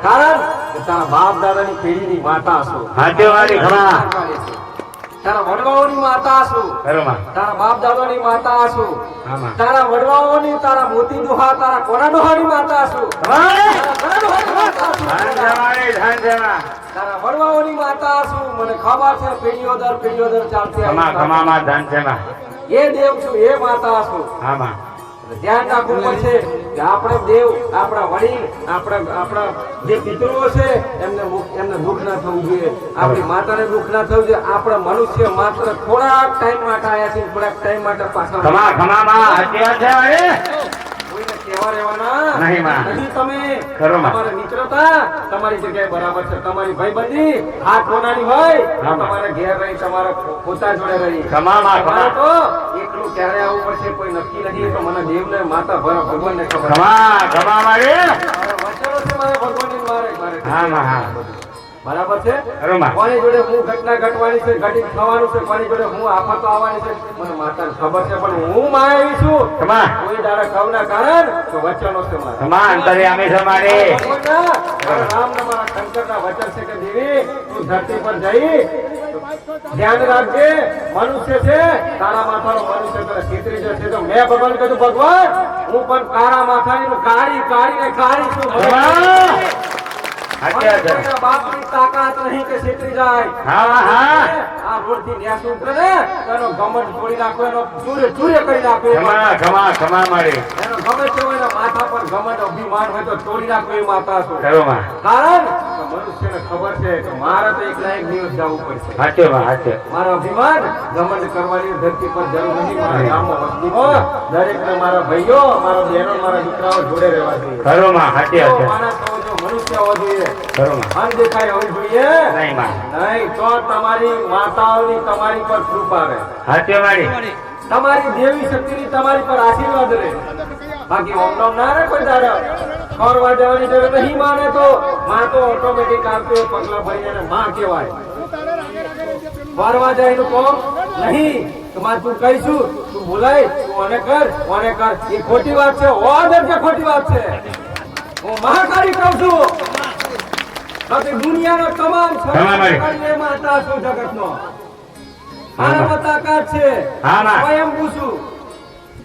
કારણ કે તારા બાપ દાદાની પેઢીની માતા છો. હાથે વાળી ખમા. તારા વડવાઓની માતા છું. ખરોમાં. તારા બાપ દાદાની માતા છું. આમાં. તારા વડવાઓની, તારા મોતી દુહા, તારા કોના દુહાની માતા છું. તારા કોના દુહાની માતા છું. ધાન જવાળી, ધાન જવા. તારા વડવાઓની માતા છું. મને ખબર છે પેઢીઓ દર ચાલતી આવી ખમા ખમામાં ધાન જવા. એ દેવ છું, એ માતા છું. આમાં. ધ્યાન રાખવું પડશે કે આપણે દેવ, આપણા વડીલ, આપણા જે પિતૃઓ છે એમને દુઃખ ના થવું જોઈએ. આપણી માતાને દુઃખ ના થવું જોઈએ. આપણે મનુષ્ય માત્ર થોડાક ટાઈમ માટે આવ્યા છે, થોડાક ટાઈમ માટે પાછા. ખમા ખમામાં હાથે હાથે વાળી. કોઈને કહેવા રહેવાના નહીં માં. નહીં. તમે ખરોમાં. તમારી મિત્રતા તમારી જગ્યાએ બરાબર છે. તમારી ભાઈબંધી હાથ કોનાની હોય તમારે ઘેર રહી, તમારા પોતા જોડે રહી. ખમામાં તમારે ખમા. તો એકલું ક્યારે આવવું પડશે કોઈ નક્કી નથી. તો મને દેવને, માતા ભગવાનને ખબર. ખમા ખમા વાળી. વચનો છે મારે ભગવાનની, મારે આમાં હા. બરાબર છે. ખરોમાં. કોની જોડે હું ઘટના ઘટવાની છે, ઘટિત થવાનું છે, કોની જોડે હું આફતો આવવાની છે, મને માતાને ખબર છે. પણ હું માયાવી છું. ખમા. કોઈ દાડા કવના કારણ તો વચનો છે મારા. ખમા અંતર્યામી છે મારી. ભગવાનના, રામના, મારા શંકરના વચન છે કે દેવી તું ધરતી પર જઈ ધ્યાન રાખજે. મનુષ્ય છે, કાળા માથાનો મનુષ્ય તને છેતરી જશે. તો મેં ભગવાન કીધું, ભગવાન હું પણ કાળા માથાની કાળી છું. હાથે હાથે. બાપની તાકાત નહીં કે છેતરી જાય. હા હા. આ રોડથી ન્યાસ ઉતરે ને એનો ગમન તોડી નાખો, એનો ચૂરે કરી નાખો. ખમા ખમા ખમા મારી. એનો ગમે તે હોય, એના માથા પર ગમન અભિમાન હોય તો તોડી નાખો. એ માતા છું. ખરોમાં. કારણ કે મનુષ્યને ખબર છે કે મારે તો એકલા એક દિવસ જવું પડશે. હાથે માં હાથે. મારો અભિમાન ગમન કરવાની ધરતી પર જરૂર નથી. મારા ગામમાં વસ્તીમાં દરેકને મારા ભાઈઓ, મારા બહેનો, મારા દીકરાઓ જોડે રહેવા જોઈએ. ખરોમાં હાથે હાથે. માણસ હોવો જોઈએ, મનુષ્ય હોવો જોઈએ. ખરોમાં. અનદેખાય હોવી જોઈએ નહીં માં. નહીં. તો તમારી માતાઓની તમારી પર કૃપા રહે, હાથે મારી. તમારી દેવી શક્તિની તમારી પર આશીર્વાદ રહે. બાકી ઓમનો ના રહે કોઈ દાડા. ફરવા જવાની જરૂર નહીં. માને તો માં તો ઓટોમેટિક આવતી હોય, પગલા ભરી એને માં કહેવાય. ફરવા જાય એનું કોમ નહીં તો માં તું કહીશું, તું બોલાય, તું ઓને કર. એ ખોટી વાત છે. ઓર્ડર કે ખોટી વાત છે. હું મહાકાળી કહું છું. બાકી દુનિયાનો તમામ સર્વકારી માતા છું જગતનો. મારા તાકાત છે. સ્વયંભૂ છું.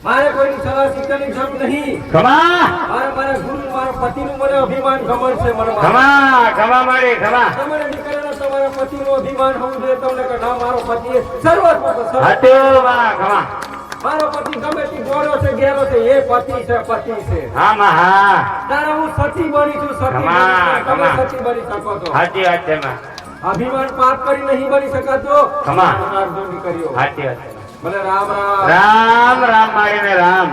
મારે કોઈની સલાહ શીખવાની જરૂર નહીં. ખમા. મારા ગુરુ, મારા પતિનું મને અભિમાન ખબર છે. મને ખમા ખમા મારી. ખમા. તમારા દીકરાના તમારા પતિનું અભિમાન હોવું જોઈએ તમને કે ના મારો પતિ એ સર્વસ્વ. હાથે માં ખમા. મારો પતિ ગમે તે ગોળો છે, ઘેરો છે, એ પતિ છે. હા માં હા. તારા હું સતી બની છું. તમે સતી બની શકો છો. હાથે હાથે માં. અભિમાન પાપ કરી નહીં બની શકાતો. ખમા. દીકરીઓ હાથે હાથે. ભલે રામ રામ. રામ રામ મારી ને રામ.